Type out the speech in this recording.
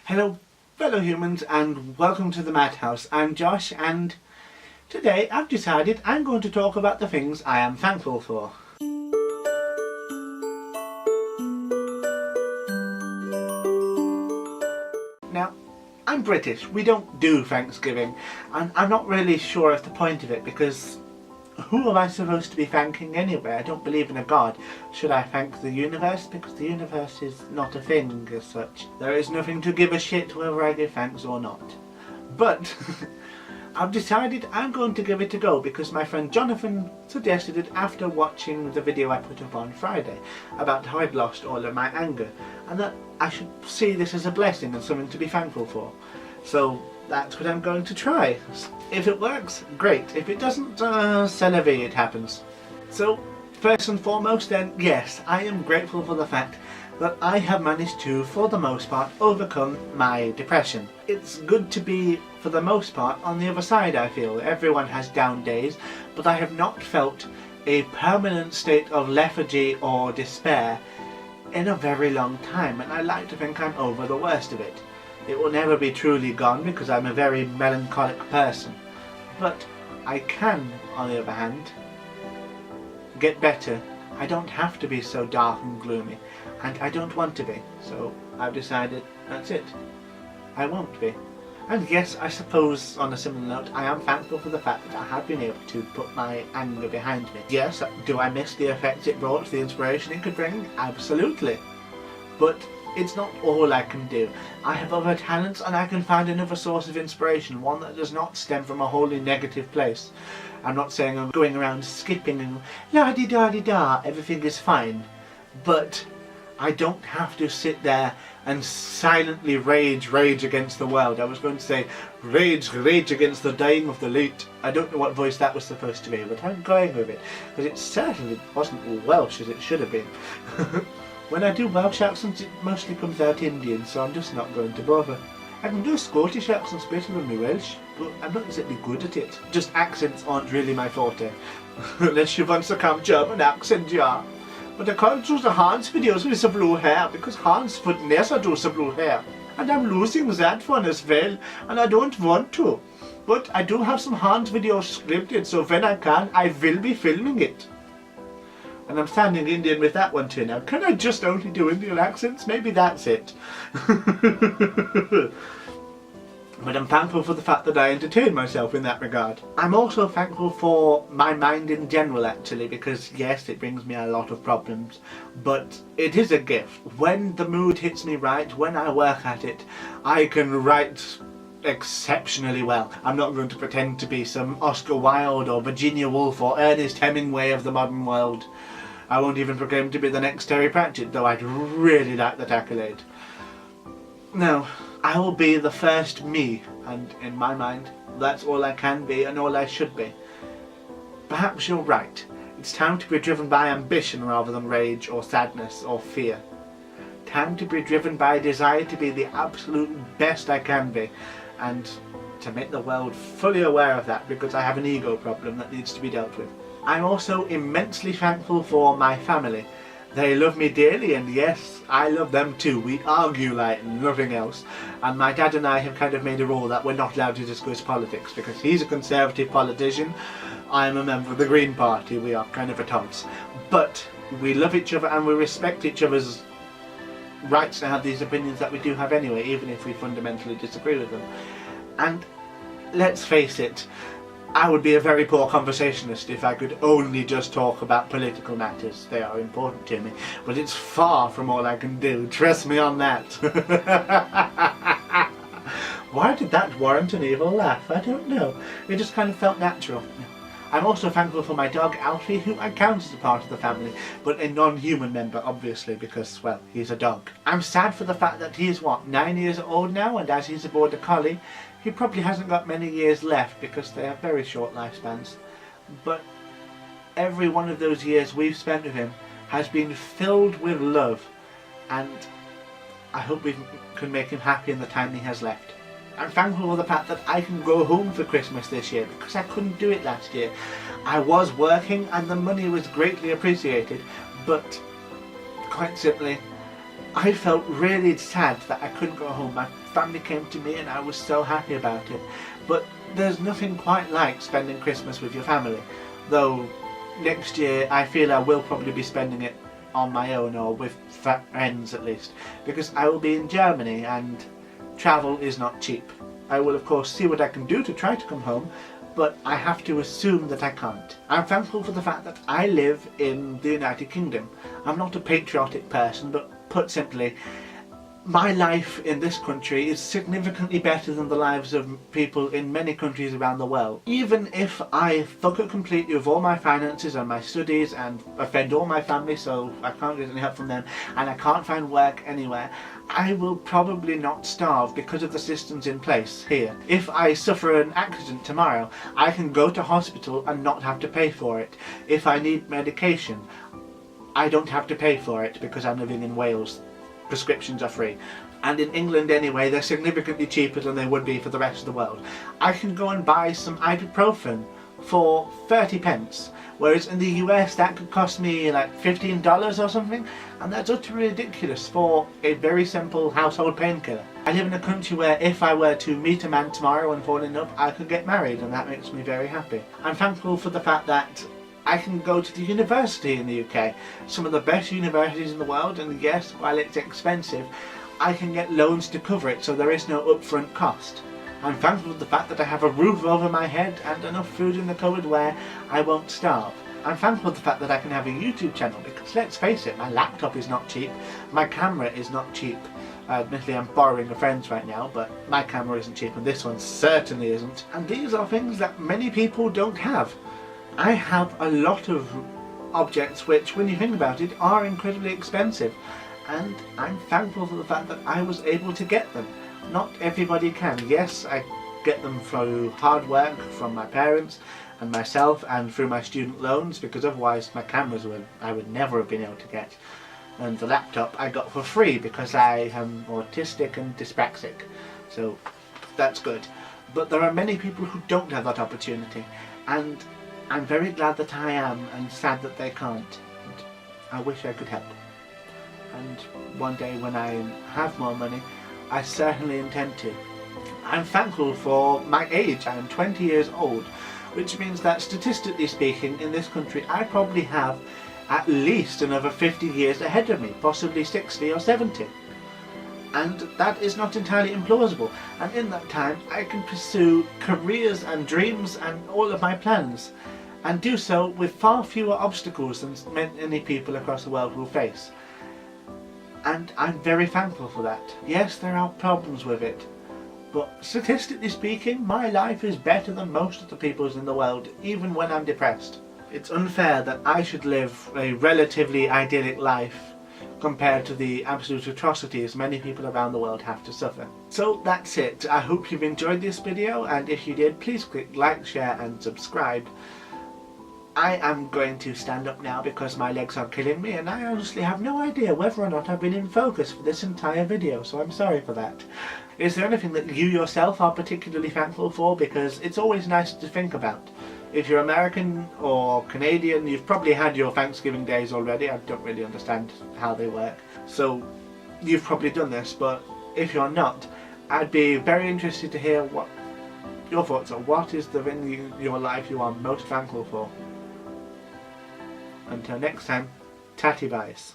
Hello fellow humans and welcome to the Madhouse. I'm Josh and today I've decided I'm going to talk about the things I am thankful for. Now, I'm British, we don't do Thanksgiving and I'm not really sure of the point of it because who am I supposed to be thanking anyway? I don't believe in a god. Should I thank the universe? Because the universe is not a thing as such. There is nothing to give a shit whether I give thanks or not. But I've decided I'm going to give it a go because my friend Jonathan suggested it after watching the video I put up on Friday about how I'd lost all of my anger and that I should see this as a blessing and something to be thankful for. So that's what I'm going to try. If it works, great. If it doesn't, c'est la vie, it happens. So, first and foremost then, yes, I am grateful for the fact that I have managed to, for the most part, overcome my depression. It's good to be, for the most part, on the other side, I feel. Everyone has down days, but I have not felt a permanent state of lethargy or despair in a very long time, and I like to think I'm over the worst of it. It will never be truly gone because I'm a very melancholic person. But I can, on the other hand, get better. I don't have to be so dark and gloomy. And I don't want to be. So I've decided that's it. I won't be. And yes, I suppose on a similar note, I am thankful for the fact that I have been able to put my anger behind me. Yes, do I miss the effects it brought, the inspiration it could bring? Absolutely. But it's not all I can do. I have other talents and I can find another source of inspiration, one that does not stem from a wholly negative place. I'm not saying I'm going around skipping and la-di-da-di-da, everything is fine. But I don't have to sit there and silently rage against the world. I was going to say rage against the dying of the late. I don't know what voice that was supposed to be, but I'm going with it, because it certainly wasn't Welsh as it should have been. When I do Welsh accents, it mostly comes out Indian, so I'm just not going to bother. I can do Scottish accents better than my Welsh, but I'm not exactly good at it. Just accents aren't really my forte. Unless you want to come German accent, yeah. But I can't do the Hans videos with the blue hair, because Hans would never do the blue hair. And I'm losing that one as well, and I don't want to. But I do have some Hans videos scripted, so when I can, I will be filming it. And I'm sounding Indian with that one too now. Can I just only do Indian accents? Maybe that's it. But I'm thankful for the fact that I entertain myself in that regard. I'm also thankful for my mind in general actually, because yes, it brings me a lot of problems, but it is a gift. When the mood hits me right, when I work at it, I can write exceptionally well. I'm not going to pretend to be some Oscar Wilde or Virginia Woolf or Ernest Hemingway of the modern world. I won't even proclaim to be the next Terry Pratchett, though I'd really like that accolade. No, I will be the first me, and in my mind, that's all I can be and all I should be. Perhaps you're right. It's time to be driven by ambition rather than rage or sadness or fear. Time to be driven by a desire to be the absolute best I can be, and to make the world fully aware of that, because I have an ego problem that needs to be dealt with. I'm also immensely thankful for my family. They love me dearly, and yes, I love them too. We argue like nothing else, and my dad and I have kind of made a rule that we're not allowed to discuss politics, because he's a Conservative politician, I'm a member of the Green Party, we are kind of at odds. But we love each other and we respect each other's rights to have these opinions that we do have anyway, even if we fundamentally disagree with them. And let's face it, I would be a very poor conversationalist if I could only just talk about political matters. They are important to me, but it's far from all I can do, trust me on that. Why did that warrant an evil laugh? I don't know. It just kind of felt natural. I'm also thankful for my dog Alfie, who I count as a part of the family, but a non-human member obviously, because, well, he's a dog. I'm sad for the fact that he is, what, 9 years old now, and as he's a border collie, he probably hasn't got many years left because they have very short lifespans. But every one of those years we've spent with him has been filled with love, and I hope we can make him happy in the time he has left. I'm thankful for the fact that I can go home for Christmas this year because I couldn't do it last year. I was working and the money was greatly appreciated, but quite simply I felt really sad that I couldn't go home. I family came to me and I was so happy about it. But there's nothing quite like spending Christmas with your family, though next year I feel I will probably be spending it on my own, or with friends at least, because I will be in Germany and travel is not cheap. I will of course see what I can do to try to come home, but I have to assume that I can't. I'm thankful for the fact that I live in the United Kingdom. I'm not a patriotic person, but put simply, my life in this country is significantly better than the lives of people in many countries around the world. Even if I fuck it completely with all my finances and my studies and offend all my family so I can't get any help from them and I can't find work anywhere, I will probably not starve because of the systems in place here. If I suffer an accident tomorrow, I can go to hospital and not have to pay for it. If I need medication, I don't have to pay for it because I'm living in Wales. Prescriptions are free, and in England anyway they're significantly cheaper than they would be for the rest of the world. I can go and buy some ibuprofen for 30 pence, whereas in the US that could cost me like $15 or something, and that's utterly ridiculous for a very simple household painkiller. I live in a country where if I were to meet a man tomorrow and fall in love, I could get married, and that makes me very happy. I'm thankful for the fact that I can go to the university in the UK, some of the best universities in the world, and yes, while it's expensive, I can get loans to cover it, so there is no upfront cost. I'm thankful for the fact that I have a roof over my head and enough food in the cupboard where I won't starve. I'm thankful for the fact that I can have a YouTube channel, because let's face it, my laptop is not cheap, my camera is not cheap. Admittedly I'm borrowing a friend's right now, but my camera isn't cheap and this one certainly isn't. And these are things that many people don't have. I have a lot of objects which, when you think about it, are incredibly expensive, and I'm thankful for the fact that I was able to get them. Not everybody can. Yes, I get them through hard work from my parents and myself and through my student loans, because otherwise my cameras I would never have been able to get. And the laptop I got for free because I am autistic and dyspraxic, so that's good. But there are many people who don't have that opportunity, and I'm very glad that I am, and sad that they can't. And I wish I could help. And one day when I have more money, I certainly intend to. I'm thankful for my age. I am 20 years old, which means that statistically speaking in this country I probably have at least another 50 years ahead of me, possibly 60 or 70. And that is not entirely implausible, and in that time I can pursue careers and dreams and all of my plans, and do so with far fewer obstacles than many people across the world will face. And I'm very thankful for that. Yes, there are problems with it, but statistically speaking, my life is better than most of the people's in the world, even when I'm depressed. It's unfair that I should live a relatively idyllic life compared to the absolute atrocities many people around the world have to suffer. So that's it. I hope you've enjoyed this video, and if you did, please click like, share and subscribe. I am going to stand up now because my legs are killing me, and I honestly have no idea whether or not I've been in focus for this entire video, so I'm sorry for that. Is there anything that you yourself are particularly thankful for? Because it's always nice to think about. If you're American or Canadian, you've probably had your Thanksgiving days already. I don't really understand how they work, so you've probably done this, but if you're not, I'd be very interested to hear what your thoughts are. What is the thing in your life you are most thankful for? Until next time, tatty byes.